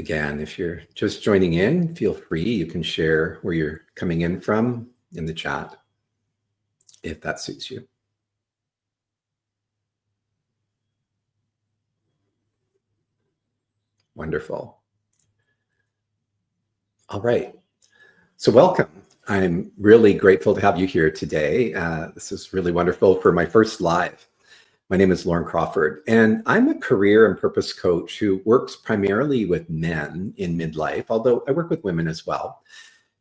Again, if you're just joining in, feel free. You can share where you're coming in from in the chat, if that suits you. Wonderful. All right. So welcome. I'm really grateful to have you here today. This is really wonderful for my first live. My name is Lauren Crawford, and I'm a career and purpose coach who works primarily with men in midlife, although I work with women as well.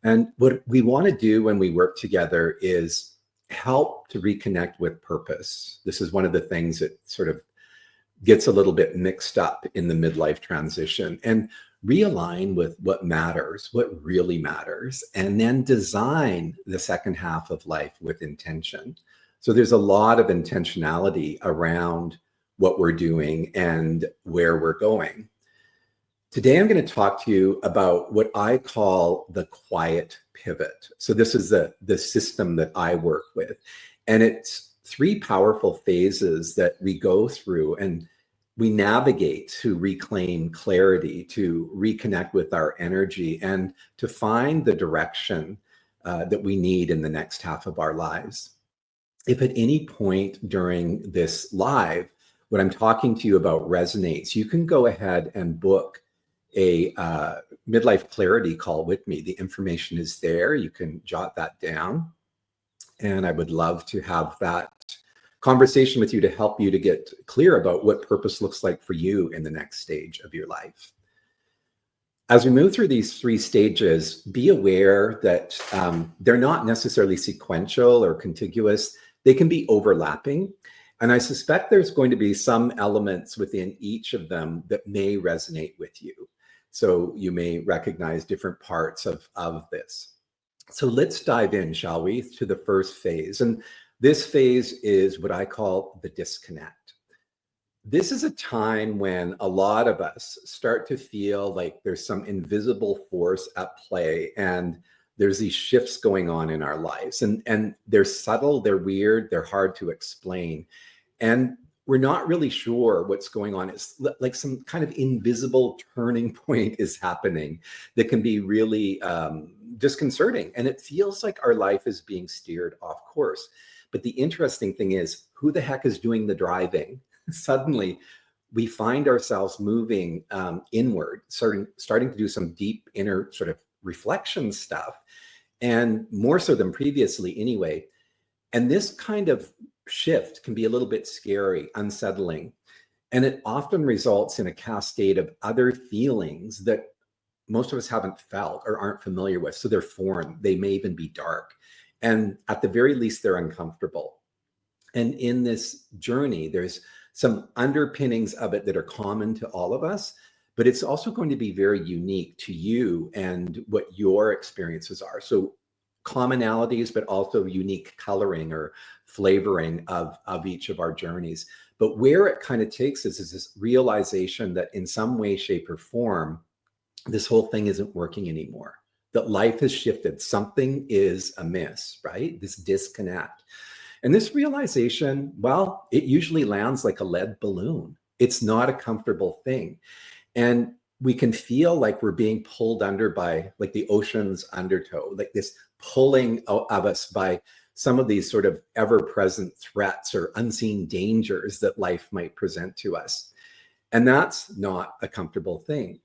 And what we want to do when we work together is help to reconnect with purpose. This is one of the things that sort of gets a little bit mixed up in the midlife transition, and realign with what matters, what really matters, and then design the second half of life with intention. So there's a lot of intentionality around what we're doing and where we're going. Today, I'm going to talk to you about what I call the quiet pivot. So this is the system that I work with. And it's three powerful phases that we go through and we navigate to reclaim clarity, to reconnect with our energy, and to find the direction that we need in the next half of our lives. If at any point during this live, what I'm talking to you about resonates, you can go ahead and book a midlife clarity call with me. The information is there. You can jot that down. And I would love to have that conversation with you to help you to get clear about what purpose looks like for you in the next stage of your life. As we move through these three stages, be aware that they're not necessarily sequential or contiguous. They can be overlapping. And I suspect there's going to be some elements within each of them that may resonate with you. So you may recognize different parts of this. So let's dive in, shall we, to the first phase. And this phase is what I call the disconnect. This is a time when a lot of us start to feel like there's some invisible force at play, and there's these shifts going on in our lives. And they're subtle, they're weird, they're hard to explain. And we're not really sure what's going on. It's like some kind of invisible turning point is happening that can be really disconcerting. And it feels like our life is being steered off course. But the interesting thing is, who the heck is doing the driving? Suddenly, we find ourselves moving inward, starting to do some deep inner sort of reflection stuff, and more so than previously anyway. And this kind of shift can be a little bit scary, unsettling, and it often results in a cascade of other feelings that most of us haven't felt or aren't familiar with. So they're foreign. They may even be dark. And at the very least, they're uncomfortable. And in this journey, there's some underpinnings of it that are common to all of us, but it's also going to be very unique to you and what your experiences are. So commonalities, but also unique coloring or flavoring of each of our journeys. But where it kind of takes us is this realization that in some way, shape, or form, this whole thing isn't working anymore. That life has shifted. Something is amiss, right? This disconnect. And this realization, well, it usually lands like a lead balloon. It's not a comfortable thing. And we can feel like we're being pulled under by like the ocean's undertow, like this pulling of us by some of these sort of ever-present threats or unseen dangers that life might present to us. And that's not a comfortable thing.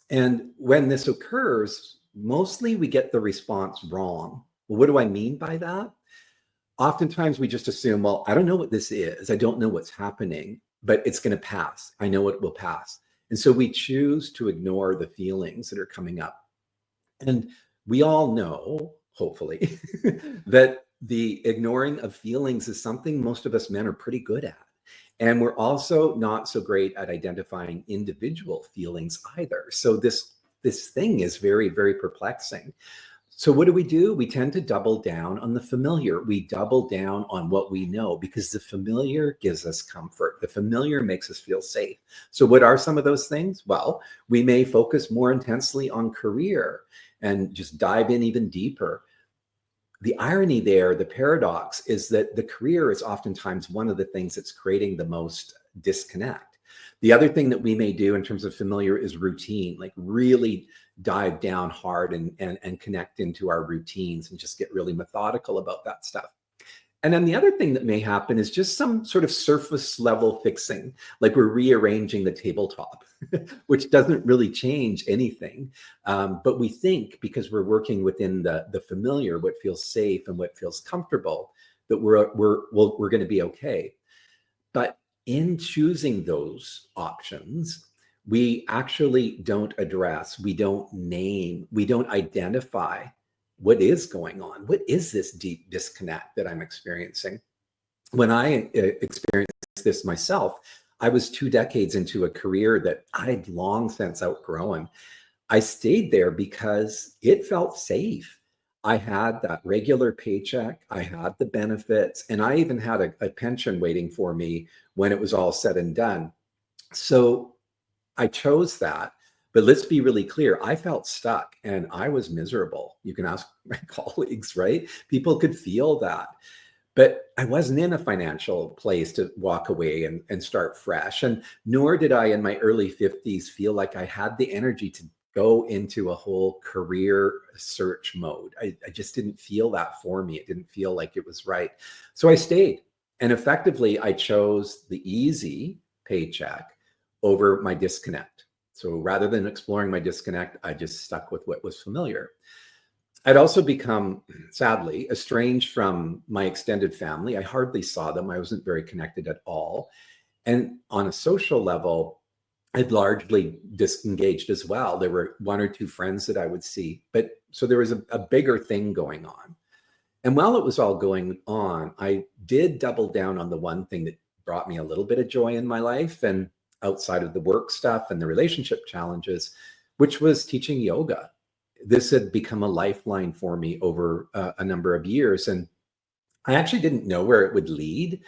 And when this occurs, mostly we get the response wrong. Well, what do I mean by that? Oftentimes we just assume, well, I don't know what this is. I don't know what's happening, but it's going to pass. I know it will pass. And so we choose to ignore the feelings that are coming up. And we all know, hopefully, that the ignoring of feelings is something most of us men are pretty good at. And we're also not so great at identifying individual feelings either. So this thing is very, very perplexing. So what do? We tend to double down on the familiar. We double down on what we know because the familiar gives us comfort. The familiar makes us feel safe. So what are some of those things? Well, we may focus more intensely on career and just dive in even deeper. The irony there, the paradox, is that the career is oftentimes one of the things that's creating the most disconnect. The other thing that we may do in terms of familiar is routine, like really dive down hard and connect into our routines and just get really methodical about that stuff. And then the other thing that may happen is just some sort of surface level fixing, like we're rearranging the tabletop, which doesn't really change anything. But we think because we're working within the familiar, what feels safe and what feels comfortable, that we're going to be okay. But in choosing those options, we actually don't address, we don't name, we don't identify what is going on. What is this deep disconnect that I'm experiencing? When I experienced this myself, I was 2 decades into a career that I'd long since outgrown. I stayed there because it felt safe. I had that regular paycheck, I had the benefits, and I even had a pension waiting for me when it was all said and done. So I chose that. But let's be really clear. I felt stuck and I was miserable. You can ask my colleagues, right? People could feel that. But I wasn't in a financial place to walk away and start fresh. And nor did I in my early 50s feel like I had the energy to go into a whole career search mode. I just didn't feel that for me. It didn't feel like it was right. So I stayed. And effectively, I chose the easy paycheck over my disconnect. So rather than exploring my disconnect, I just stuck with what was familiar. I'd also become, sadly, estranged from my extended family. I hardly saw them. I wasn't very connected at all. And on a social level, I'd largely disengaged as well. There were 1 or 2 friends that I would see. But so there was a bigger thing going on. And while it was all going on, I did double down on the one thing that brought me a little bit of joy in my life and outside of the work stuff and the relationship challenges, which was teaching yoga. This had become a lifeline for me over a number of years. And I actually didn't know where it would lead,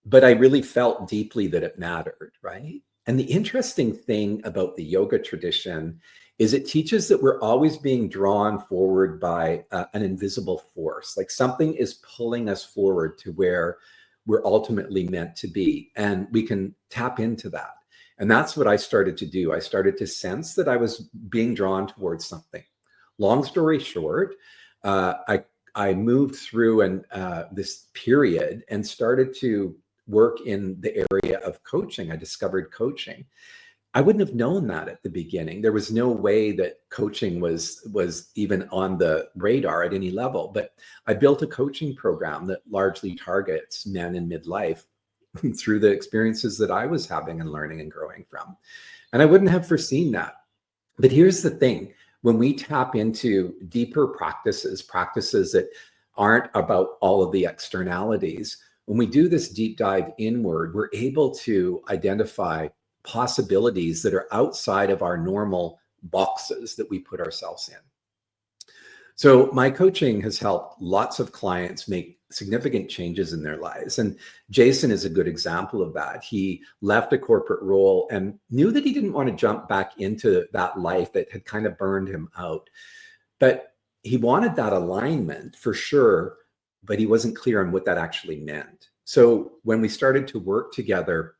but I really felt deeply that it mattered, right? And the interesting thing about the yoga tradition is it teaches that we're always being drawn forward by an invisible force, like something is pulling us forward to where we're ultimately meant to be. And we can tap into that. And that's what I started to do. I started to sense that I was being drawn towards something. Long story short, I moved through this period and started to work in the area of coaching. I discovered coaching. I wouldn't have known that at the beginning. There was no way that coaching was even on the radar at any level. But I built a coaching program that largely targets men in midlife through the experiences that I was having and learning and growing from. And I wouldn't have foreseen that. But here's the thing. When we tap into deeper practices that aren't about all of the externalities, when we do this deep dive inward, we're able to identify possibilities that are outside of our normal boxes that we put ourselves in. So my coaching has helped lots of clients make significant changes in their lives. And Jason is a good example of that. He left a corporate role and knew that he didn't want to jump back into that life that had kind of burned him out. But he wanted that alignment for sure, but he wasn't clear on what that actually meant. So when we started to work together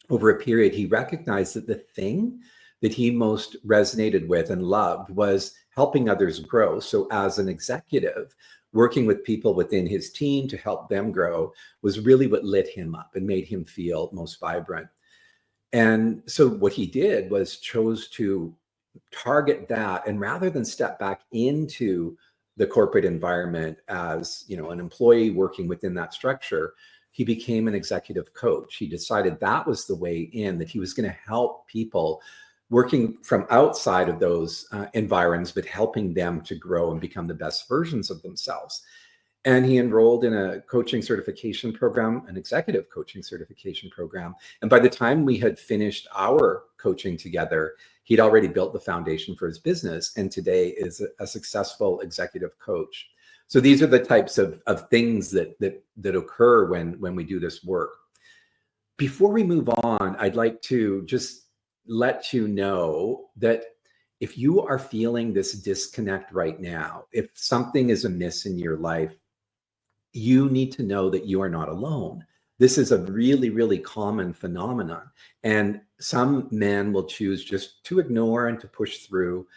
over a period, he recognized that the thing that he most resonated with and loved was helping others grow. So as an executive, working with people within his team to help them grow was really what lit him up and made him feel most vibrant. And so what he did was chose to target that. And rather than step back into the corporate environment as, an employee working within that structure, he became an executive coach. He decided that was the way in, that he was going to help people working from outside of those environs, but helping them to grow and become the best versions of themselves. And he enrolled in a coaching certification program, an executive coaching certification program. And by the time we had finished our coaching together, he'd already built the foundation for his business and today is a successful executive coach. So these are the types of things that occur when we do this work. Before we move on, I'd like to just let you know that if you are feeling this disconnect right now, if something is amiss in your life, you need to know that you are not alone. This is a really, really common phenomenon. And some men will choose just to ignore and to push through,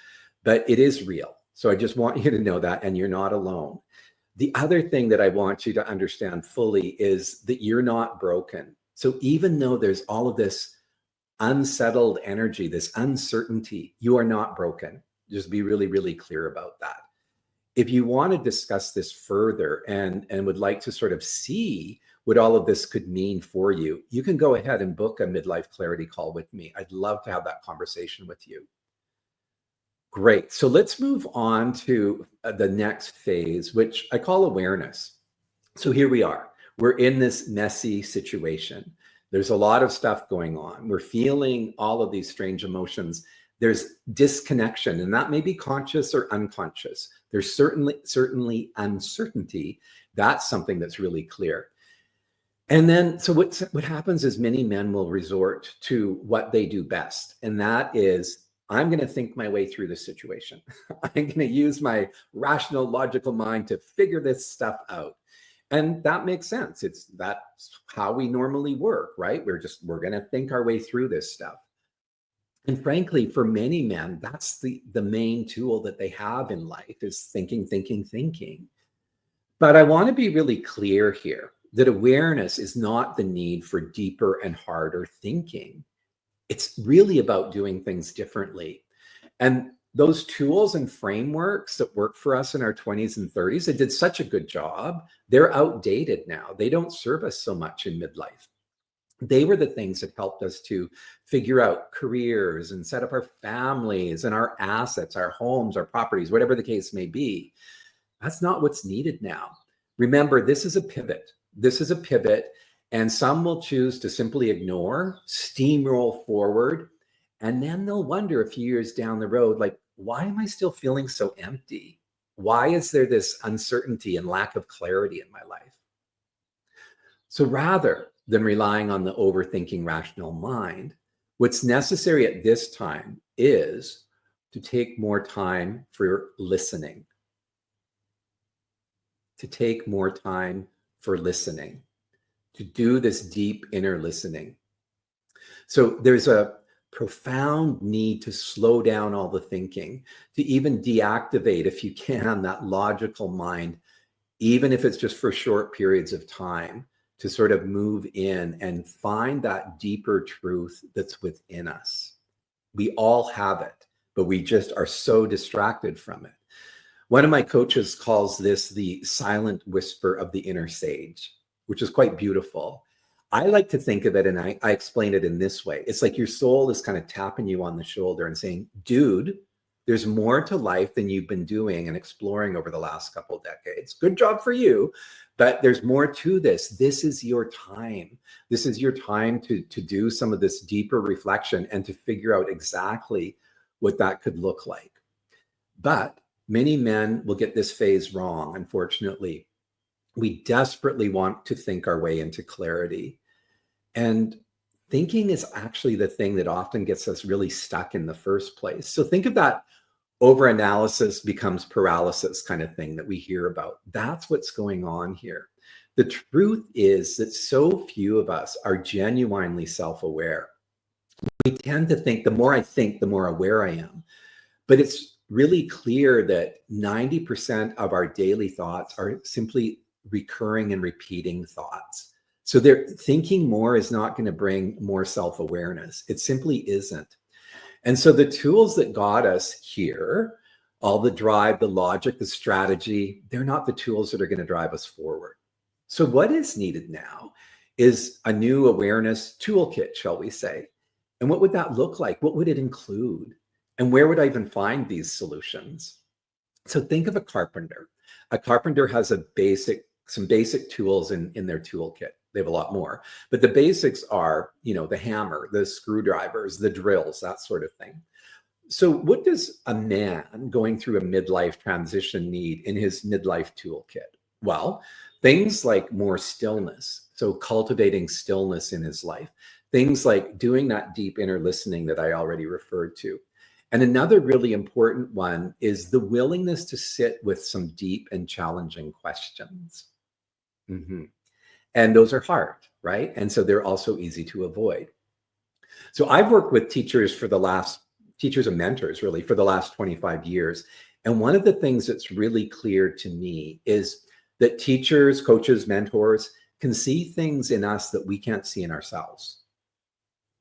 but it is real. So I just want you to know that, and you're not alone. The other thing that I want you to understand fully is that you're not broken. So even though there's all of this unsettled energy, this uncertainty, you are not broken. Just be really, really clear about that. If you want to discuss this further and would like to sort of see what all of this could mean for you, you can go ahead and book a midlife clarity call with me. I'd love to have that conversation with you. Great. So let's move on to the next phase, which I call awareness. So here we are. We're in this messy situation. There's a lot of stuff going on. We're feeling all of these strange emotions. There's disconnection, and that may be conscious or unconscious. There's certainly uncertainty. That's something that's really clear. And then, so what happens is many men will resort to what they do best, and that is, I'm going to think my way through this situation. I'm going to use my rational, logical mind to figure this stuff out. And that makes sense. That's how we normally work, right? We're going to think our way through this stuff. And frankly, for many men, that's the main tool that they have in life is thinking, thinking, thinking. But I want to be really clear here that awareness is not the need for deeper and harder thinking. It's really about doing things differently. And those tools and frameworks that work for us in our 20s and 30s, they did such a good job. They're outdated now. They don't serve us so much in midlife. They were the things that helped us to figure out careers and set up our families and our assets, our homes, our properties, whatever the case may be. That's not what's needed now. Remember, this is a pivot. This is a pivot. And some will choose to simply ignore, steamroll forward, and then they'll wonder a few years down the road, like, why am I still feeling so empty? Why is there this uncertainty and lack of clarity in my life? So rather than relying on the overthinking rational mind, what's necessary at this time is to take more time for listening. To take more time for listening. To do this deep inner listening. So there's a profound need to slow down all the thinking, to even deactivate, if you can, that logical mind, even if it's just for short periods of time, to sort of move in and find that deeper truth that's within us. We all have it, but we just are so distracted from it. One of my coaches calls this the silent whisper of the inner sage, which is quite beautiful. I like to think of it, and I explain it in this way. It's like your soul is kind of tapping you on the shoulder and saying, dude, there's more to life than you've been doing and exploring over the last couple of decades. Good job for you, but there's more to this. This is your time. This is your time to do some of this deeper reflection and to figure out exactly what that could look like. But many men will get this phase wrong, unfortunately. We desperately want to think our way into clarity. And thinking is actually the thing that often gets us really stuck in the first place. So think of that overanalysis becomes paralysis kind of thing that we hear about. That's what's going on here. The truth is that so few of us are genuinely self-aware. We tend to think the more I think, the more aware I am. But it's really clear that 90% of our daily thoughts are simply recurring and repeating thoughts. So they're thinking more is not going to bring more self-awareness. It simply isn't. And so the tools that got us here, all the drive, the logic, the strategy, they're not the tools that are going to drive us forward. So what is needed now is a new awareness toolkit, shall we say? And what would that look like? What would it include? And where would I even find these solutions? So think of a carpenter. A carpenter has some basic tools in their toolkit. They have a lot more, but the basics are, the hammer, the screwdrivers, the drills, that sort of thing. So what does a man going through a midlife transition need in his midlife toolkit? Well, things like more stillness. So cultivating stillness in his life, things like doing that deep inner listening that I already referred to. And another really important one is the willingness to sit with some deep and challenging questions. And those are hard, right? And so they're also easy to avoid. So I've worked with teachers and mentors really for the last 25 years. And one of the things that's really clear to me is that teachers, coaches, mentors can see things in us that we can't see in ourselves.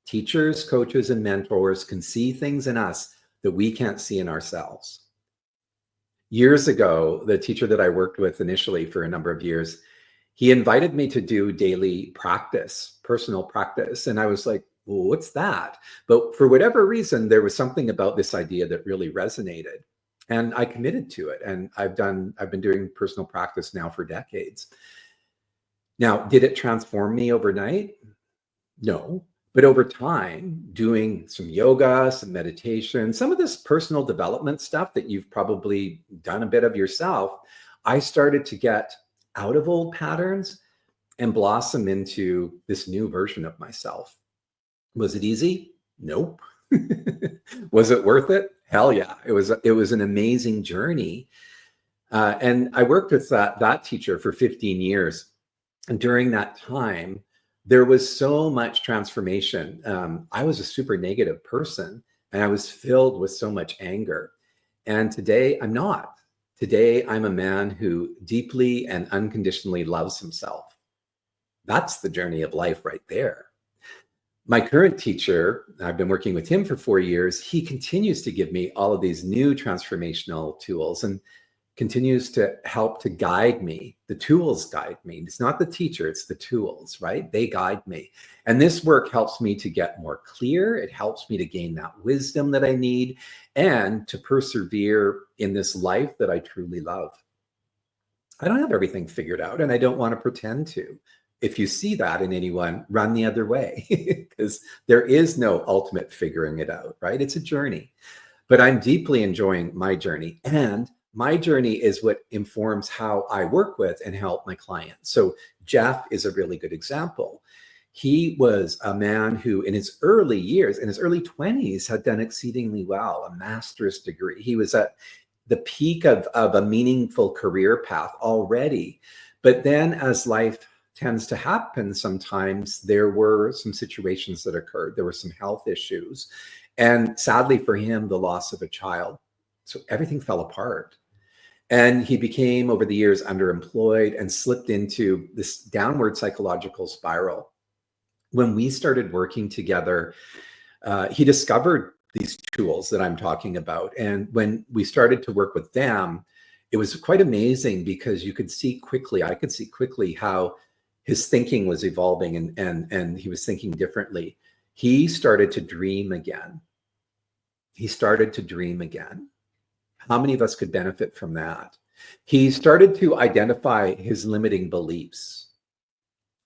Teachers, coaches, and mentors can see things in us that we can't see in ourselves. Years ago, the teacher that I worked with initially for a number of years, he invited me to do daily practice, personal practice. And I was like, well, what's that? But for whatever reason, there was something about this idea that really resonated. And I committed to it. And I've been doing personal practice now for decades. Now, did it transform me overnight? No. But over time, doing some yoga, some meditation, some of this personal development stuff that you've probably done a bit of yourself, I started to get out of old patterns and blossom into this new version of myself. Was it easy? Nope. Was it worth it? Hell yeah. It was an amazing journey. And I worked with that teacher for 15 years. And during that time, there was so much transformation. I was a super negative person and I was filled with so much anger. And today I'm not. Today I'm a man who deeply and unconditionally loves himself. That's the journey of life right there. My current teacher, I've been working with him for 4 years. He continues to give me all of these new transformational tools and continues to help to guide me. The tools guide me. It's not the teacher, it's the tools, right? They guide me. And this work helps me to get more clear. It helps me to gain that wisdom that I need and to persevere in this life that I truly love. I don't have everything figured out and I don't want to pretend to. If you see that in anyone, run the other way because there is no ultimate figuring it out, right? It's a journey. But I'm deeply enjoying my journey. And my journey is what informs how I work with and help my clients. So Jeff is a really good example. He was a man who in his early years, in his early 20s, had done exceedingly well, a master's degree. He was at the peak of a meaningful career path already. But then as life tends to happen sometimes, there were some situations that occurred. There were some health issues. And sadly for him, the loss of a child. So everything fell apart. And he became, over the years, underemployed and slipped into this downward psychological spiral. When we started working together, he discovered these tools that I'm talking about. And when we started to work with them, it was quite amazing because you could see quickly, I could see quickly how his thinking was evolving and he was thinking differently. He started to dream again. He started to dream again. How many of us could benefit from that? He started to identify his limiting beliefs.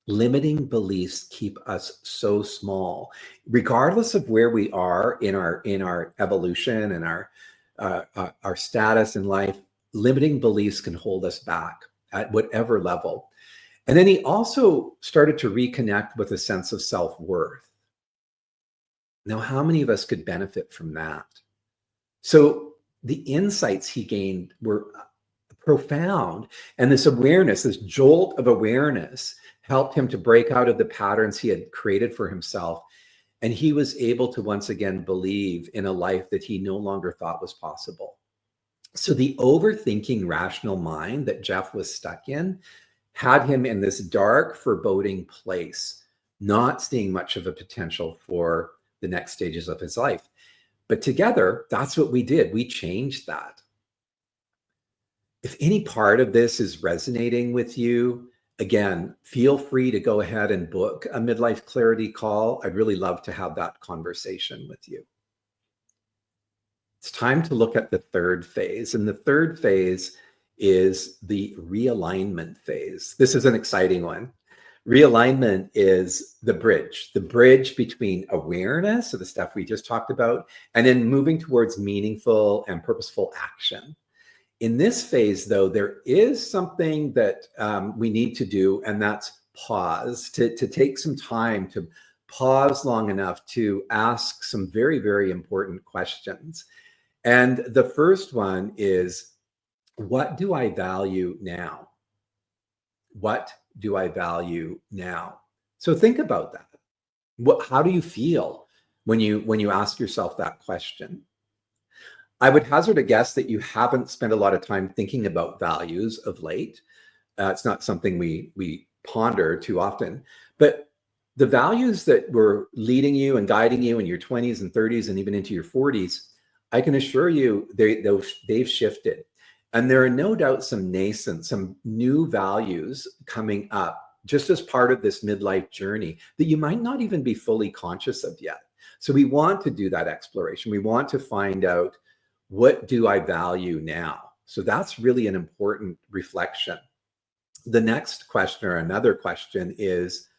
Limiting beliefs keep us so small, regardless of where we are in our evolution and our status in life. Limiting beliefs can hold us back at whatever level. And then he also started to reconnect with a sense of self-worth. Now, how many of us could benefit from that? So the insights he gained were profound. And this awareness, this jolt of awareness, helped him to break out of the patterns he had created for himself. And he was able to once again believe in a life that he no longer thought was possible. So the overthinking rational mind that Jeff was stuck in had him in this dark, foreboding place, not seeing much of a potential for the next stages of his life. But together, that's what we did. We changed that. If any part of this is resonating with you, again, feel free to go ahead and book a midlife clarity call. I'd really love to have that conversation with you. It's time to look at the third phase. And the third phase is the realignment phase. This is an exciting one. Realignment is the bridge between awareness, so the stuff we just talked about, and then moving towards meaningful and purposeful action. In this phase, though, there is something that we need to do, and that's pause, to take some time to pause long enough to ask some very, very important questions. And the first one is, what do I value now? What do I value now? So think about that. How do you feel when you ask yourself that question? I would hazard a guess that you haven't spent a lot of time thinking about values of late. It's not something we ponder too often, but the values that were leading you and guiding you in your 20s and 30s and even into your 40s, I can assure you they've shifted. And there are no doubt some nascent, some new values coming up just as part of this midlife journey that you might not even be fully conscious of yet. So we want to do that exploration. We want to find out, what do I value now? So that's really an important reflection. The next question, or another question, is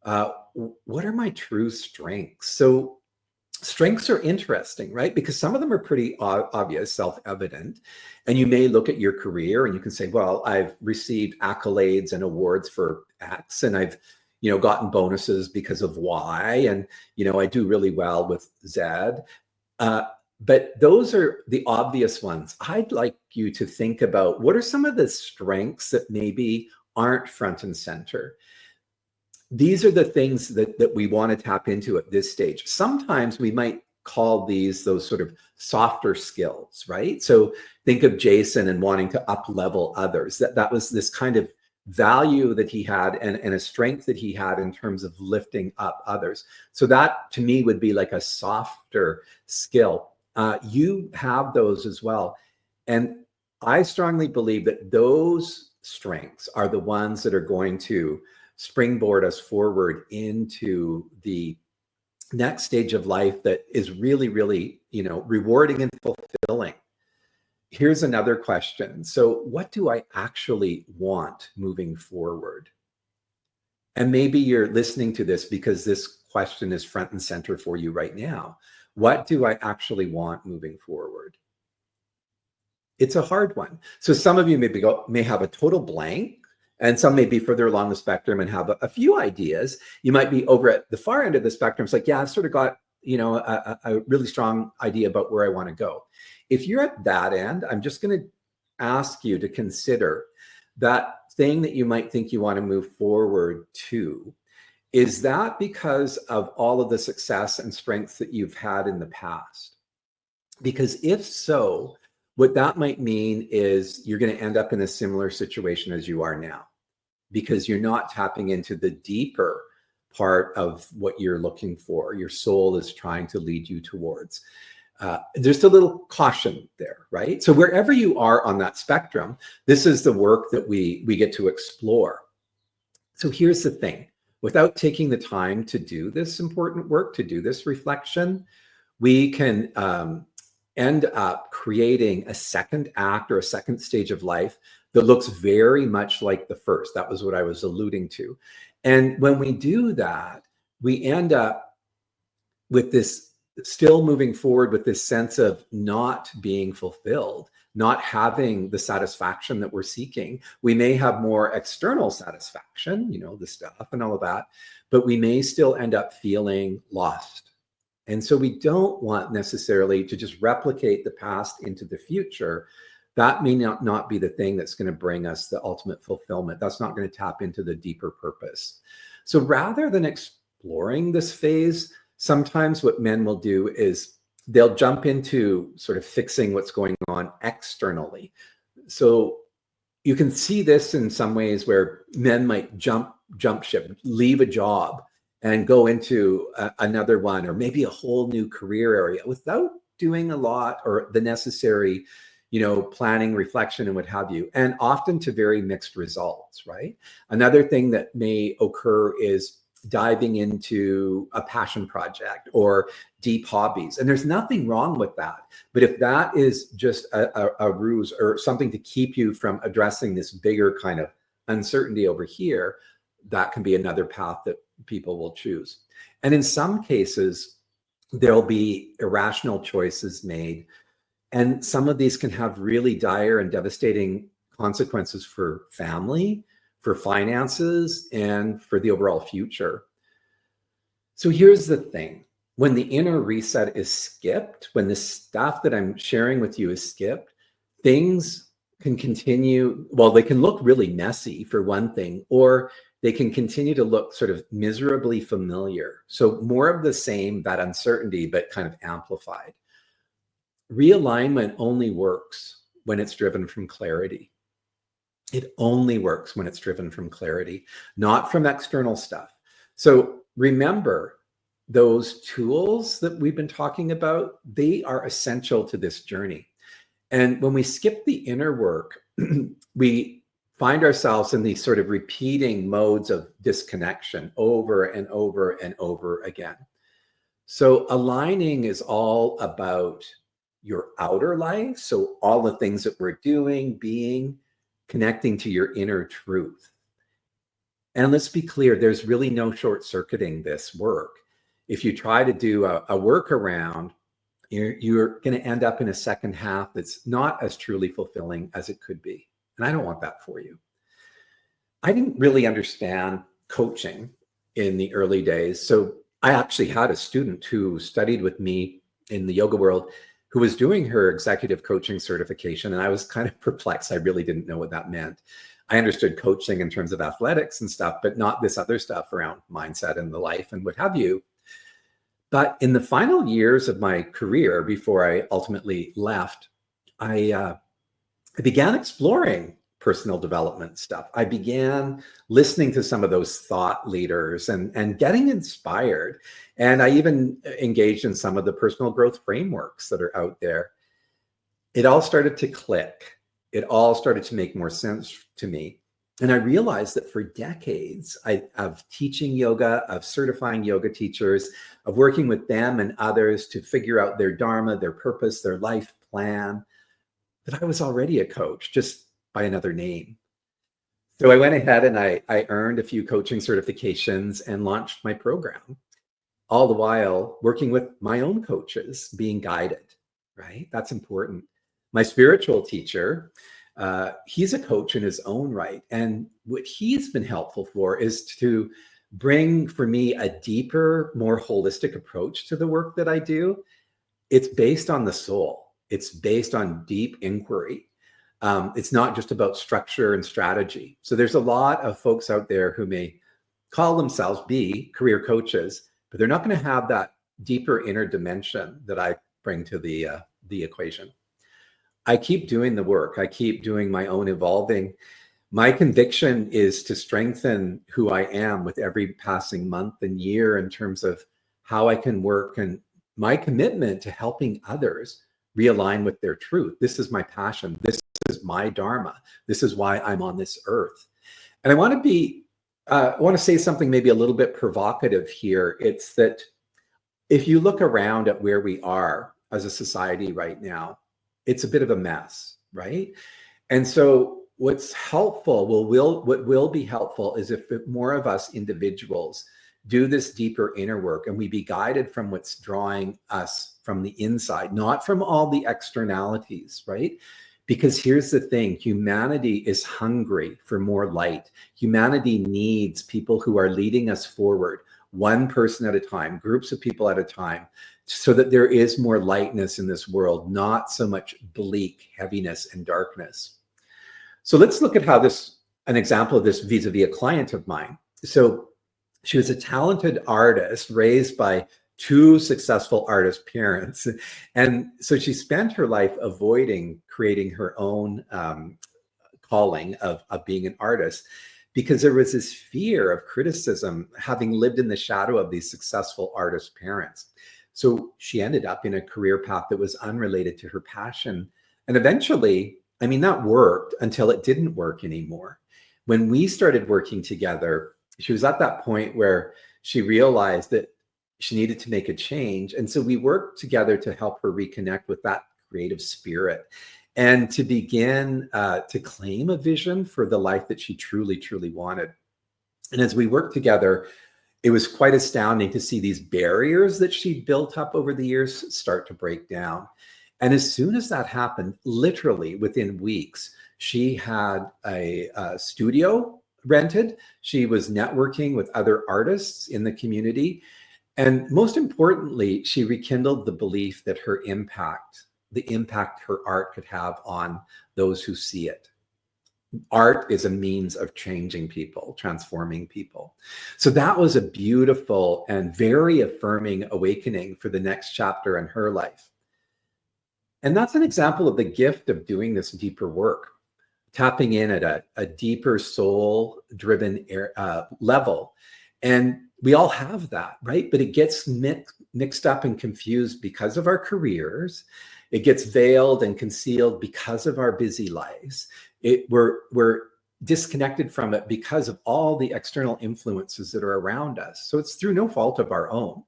what are my true strengths? So strengths are interesting, right? Because some of them are pretty obvious, self-evident. And you may look at your career and you can say, well, I've received accolades and awards for X, and I've, gotten bonuses because of Y, and, I do really well with Z. But those are the obvious ones. I'd like you to think about, what are some of the strengths that maybe aren't front and center? These are the things that we want to tap into at this stage. Sometimes we might call those sort of softer skills, right? So think of Jason and wanting to up level others. That was this kind of value that he had, and a strength that he had in terms of lifting up others. So that to me would be like a softer skill. You have those as well. And I strongly believe that those strengths are the ones that are going to springboard us forward into the next stage of life that is really, really, rewarding and fulfilling. Here's another question. So what do I actually want moving forward? And maybe you're listening to this because this question is front and center for you right now. What do I actually want moving forward? It's a hard one. So some of you may have a total blank, and some may be further along the spectrum and have a few ideas. You might be over at the far end of the spectrum. It's like, yeah, I've sort of got, a really strong idea about where I want to go. If you're at that end, I'm just going to ask you to consider that thing that you might think you want to move forward to. Is that because of all of the success and strengths that you've had in the past? Because if so, what that might mean is you're going to end up in a similar situation as you are now, because you're not tapping into the deeper part of what you're looking for. Your soul is trying to lead you towards. There's a little caution there, right? So wherever you are on that spectrum, this is the work that we get to explore. So here's the thing. Without taking the time to do this important work, to do this reflection, we can end up creating a second act or a second stage of life that looks very much like the first. That was what I was alluding to. And when we do that, we end up with this, still moving forward with this sense of not being fulfilled, not having the satisfaction that we're seeking. We may have more external satisfaction, the stuff and all of that, but we may still end up feeling lost. And so we don't want necessarily to just replicate the past into the future. That may not be the thing that's going to bring us the ultimate fulfillment. That's not going to tap into the deeper purpose. So rather than exploring this phase, sometimes what men will do is they'll jump into sort of fixing what's going on externally. So you can see this in some ways where men might jump ship, leave a job and go into another one, or maybe a whole new career area without doing a lot or the necessary, planning, reflection, and what have you, and often to very mixed results, right? Another thing that may occur is diving into a passion project or deep hobbies. And there's nothing wrong with that. But if that is just a ruse or something to keep you from addressing this bigger kind of uncertainty over here, that can be another path that people will choose. And in some cases, there'll be irrational choices made. And some of these can have really dire and devastating consequences for family, for finances, and for the overall future. So here's the thing. When the inner reset is skipped, when the stuff that I'm sharing with you is skipped, things can continue, well, they can look really messy for one thing, or they can continue to look sort of miserably familiar. So more of the same, that uncertainty, but kind of amplified. Realignment only works when it's driven from clarity. It only works when it's driven from clarity, not from external stuff. So remember, those tools that we've been talking about, they are essential to this journey. And when we skip the inner work, we find ourselves in these sort of repeating modes of disconnection over and over and over again. So aligning is all about your outer life. So all the things that we're doing, being, connecting to your inner truth. And let's be clear, there's really no short-circuiting this work. If you try to do a workaround, you're going to end up in a second half that's not as truly fulfilling as it could be. And I don't want that for you. I didn't really understand coaching in the early days. So I actually had a student who studied with me in the yoga world who was doing her executive coaching certification. And I was kind of perplexed. I really didn't know what that meant. I understood coaching in terms of athletics and stuff, but not this other stuff around mindset and the life and what have you. But in the final years of my career, before I ultimately left, I began exploring personal development stuff. I began listening to some of those thought leaders and getting inspired. And I even engaged in some of the personal growth frameworks that are out there. It all started to click. It all started to make more sense to me. And I realized that for decades of teaching yoga, of certifying yoga teachers, of working with them and others to figure out their dharma, their purpose, their life plan, that I was already a coach, just by another name. So I went ahead and I earned a few coaching certifications and launched my program, all the while working with my own coaches, being guided, right? That's important. My spiritual teacher, he's a coach in his own right. And what he's been helpful for is to bring for me a deeper, more holistic approach to the work that I do. It's based on the soul. It's based on deep inquiry. It's not just about structure and strategy. So there's a lot of folks out there who may call themselves be career coaches, but they're not going to have that deeper inner dimension that I bring to the equation. I keep doing the work. I keep doing my own evolving. My conviction is to strengthen who I am with every passing month and year in terms of how I can work, and my commitment to helping others realign with their truth. This is my passion. This is my dharma. This is why I'm on this earth. And I want to say something maybe a little bit provocative here. It's that if you look around at where we are as a society right now, it's a bit of a mess, right? And so what's helpful, what will be helpful is if more of us individuals do this deeper inner work and we be guided from what's drawing us from the inside, not from all the externalities, right? Because here's the thing, humanity is hungry for more light. Humanity needs people who are leading us forward, one person at a time, groups of people at a time, so that there is more lightness in this world, not so much bleak heaviness and darkness. So let's look at how an example of this vis-a-vis a client of mine. So she was a talented artist raised by two successful artist parents. And so she spent her life avoiding creating her own calling of being an artist, because there was this fear of criticism, having lived in the shadow of these successful artist parents. So she ended up in a career path that was unrelated to her passion. And eventually, I mean, that worked until it didn't work anymore. When we started working together, she was at that point where she realized that she needed to make a change. And so we worked together to help her reconnect with that creative spirit and to begin to claim a vision for the life that she truly, truly wanted. And as we worked together, it was quite astounding to see these barriers that she built up over the years start to break down. And as soon as that happened, literally within weeks, she had a studio rented. She was networking with other artists in the community. And most importantly, she rekindled the belief that her impact the impact her art could have on those who see it. Art is a means of changing people, transforming people. So that was a beautiful and very affirming awakening for the next chapter in her life. And that's an example of the gift of doing this deeper work, tapping in at a deeper soul-driven level. And we all have that, right? But it gets mixed up and confused because of our careers. It gets veiled and concealed because of our busy lives. We're disconnected from it because of all the external influences that are around us. So it's through no fault of our own.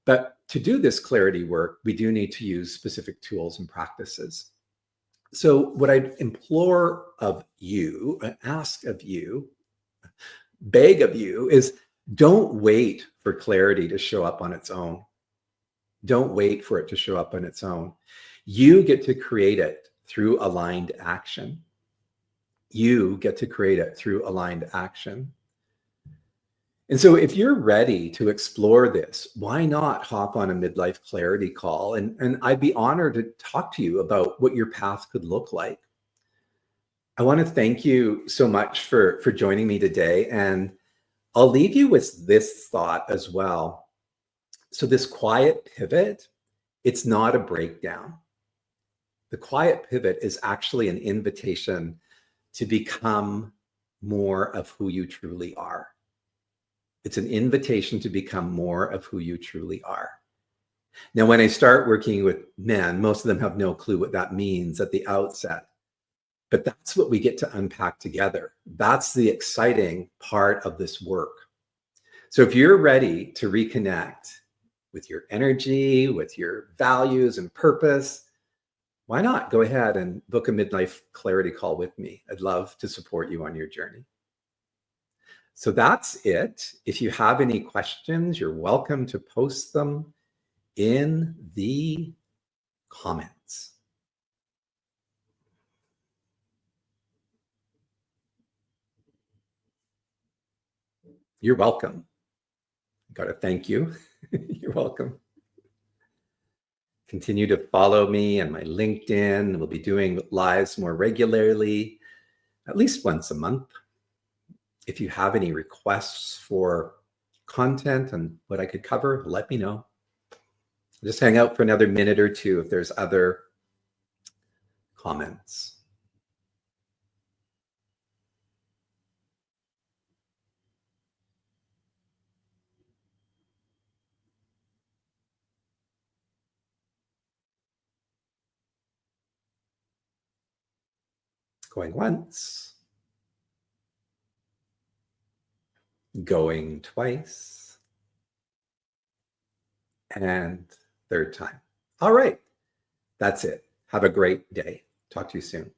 But to do this clarity work, we do need to use specific tools and practices. So what I implore of you, ask of you, beg of you is don't wait for clarity to show up on its own. Don't wait for it to show up on its own. You get to create it through aligned action. You get to create it through aligned action. And so if you're ready to explore this, why not hop on a midlife clarity call? And I'd be honored to talk to you about what your path could look like. I want to thank you so much for joining me today. And I'll leave you with this thought as well. So this quiet pivot, it's not a breakdown. The quiet pivot is actually an invitation to become more of who you truly are. It's an invitation to become more of who you truly are. Now, when I start working with men, most of them have no clue what that means at the outset. But that's what we get to unpack together. That's the exciting part of this work. So if you're ready to reconnect with your energy, with your values and purpose, why not go ahead and book a midlife clarity call with me? I'd love to support you on your journey. So that's it. If you have any questions, you're welcome to post them in the comments. You're welcome. Got to thank you. You're welcome. Continue to follow me on my LinkedIn. We'll be doing lives more regularly, at least once a month. If you have any requests for content and what I could cover, let me know. Just hang out for another minute or two if there's other comments. Going once. Going twice. And third time. All right. That's it. Have a great day. Talk to you soon.